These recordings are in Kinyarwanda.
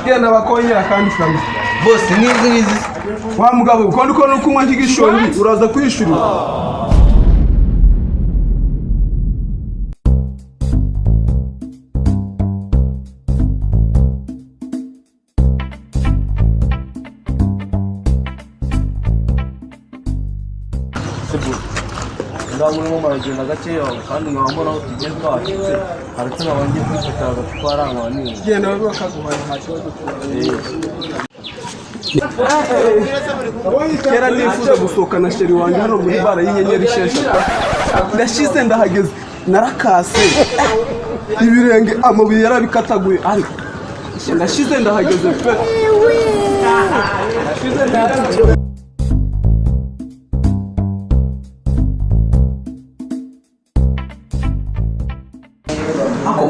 genda bakongera kandi kabisa boss nizi wa mugabo uko ndiko nukunywa nk'igishongi uraza kwishurira ndabona maragenda gakeya kandi nkabona aho tugezwa hashitse haretse nabangiye kwifataga twarangwa ni genda baba kaguhaye ntakibazo kera nifuza gusohokana sheri wanjye hano muri bara y'inyenyeri esheshatu ndashize ndahageze narakase ibirenge amabuye yarabikataguye ariko ndashize ndahageze pe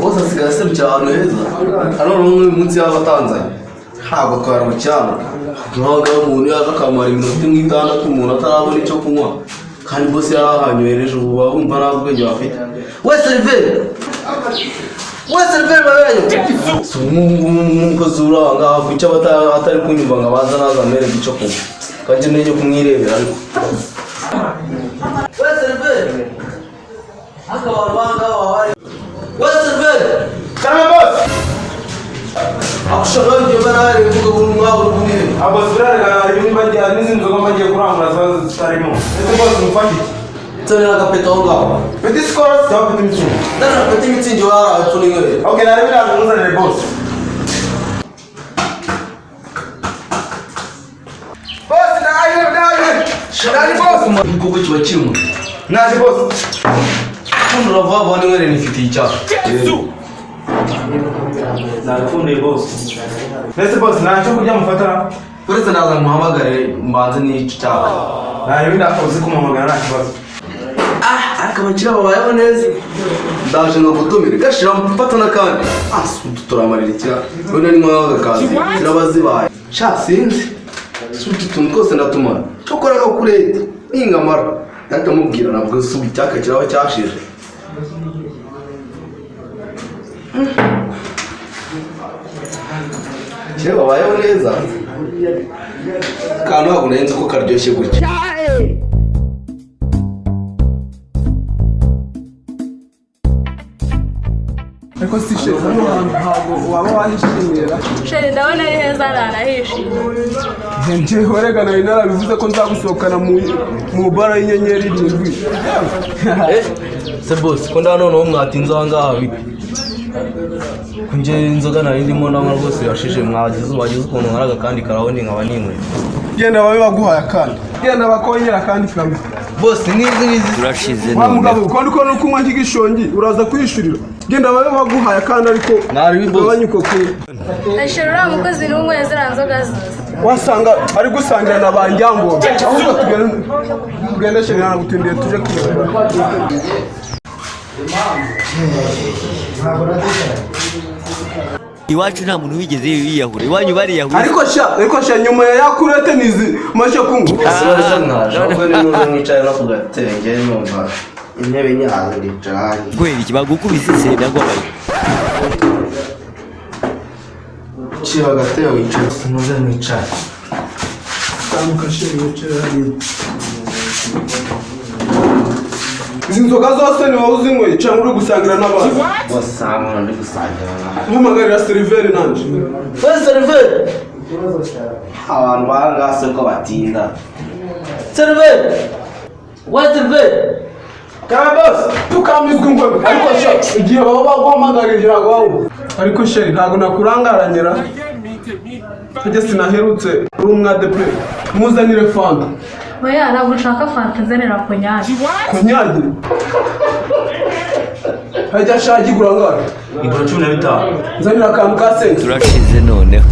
boss asigaye aserukira ahantu heza hano n'uyu munsi y'abatanzanye ntabwo twara mu cyaro ntabwo umuntu yaje akamara iminota nk'itandatu umuntu atarabona icyo kunywa kandi boss yahanyohereje ubu bumva nta bwenge bafite we seriveri babaye umukozi uri aha ngaha ku icyo atari kunyumva ngo abanza naza amereke icyo kunywa kandi n'iyo kumwirebera ariko we seriveri akabantu bangaha wabari Karame boss akshara ngiye barare mvuga ngo mwabo kumwe abasirara ibindi bagiye n'izinzoga bagiye kurangura zitarimo ese boss mufati tsana agapeta aho ngaho petit scores cyangwa petit mitsingi ndana petit mitsingi wara atuningere okay narabira nguzanire boss shari boss mvugo kiba kirimo naje boss urava bane ngere nifite icyaha nafunde boss nese boss nacho kujya mufatara uretse naza muhamagare mbanze n'icyo cyaha narabira uzi kumamagara nta kibazo akabakira babayeho neza ndaje no gutumira gashira mfatana kandi turamarira icyaha none ni mwaga kazi kirabazibaye sha sinzi suti tunukose ndatumana cyokora no kurete ingamara ndakamubwira nabwo subi cyaka kiraba cyashije Chega babayeho neza kandi ntabwo nari nzi ko karyoshye gutya ariko si sheri ntabwo waba wahishimira sheri ndabona ari heza arahishimye njye horega nari narabivuze ko nzagusohokana mu bara y'inyenyeri 7 se boss ko ndano no mwatinze aha ngaha bipi kunje inzoga nari ndimo ndamara rwose yashije mwagize ukuntu nkaraga kandi karabone nkaba nimwe genda babe baguhaye kandi genda bakongera kandi kamwe boss nizi turashize wa mugabo uko ndiko nukunywa nk'igishongi uraza kwishurira genda babe baguhaye kandi ariko nabanyuko kuri ashira uriya mukozi n'umwe ziriya nzoga wasanga ari gusangira na banjyango ahubwo tugende sheri nagutindiye tuje kwiyobora iwacu nta muntu wigeze yiyahura iwanyu bariyahura ariko sha nyuma ya yakurete nizi mashe kungu nicaye no kugatenge numva intebe nyazo ndicaye kweli kibagukubise se ndagwabaye kiba gateye wicaye sinuze nicaye kamukasheri wicaye izi nzoga zose ni wowe uzinyweye cyangwa uri gusangira n'abantu wasanga ndi gusangira mpamagarira seriveri nanje we seriveri abantu barangase ko batinda seriveri we seriveri karabos tukamizwe ngo ariko sha igihe baba baguhamagarira wawe ariko sheri ntabwo nakurangaranyira tujye sinaherutse uri umwadepe muzanire fanta oya ntabwo ushaka fanta nzanira konyagi hajya shagi gurangara igura 15 nzanira akantu ka sense turashize noneho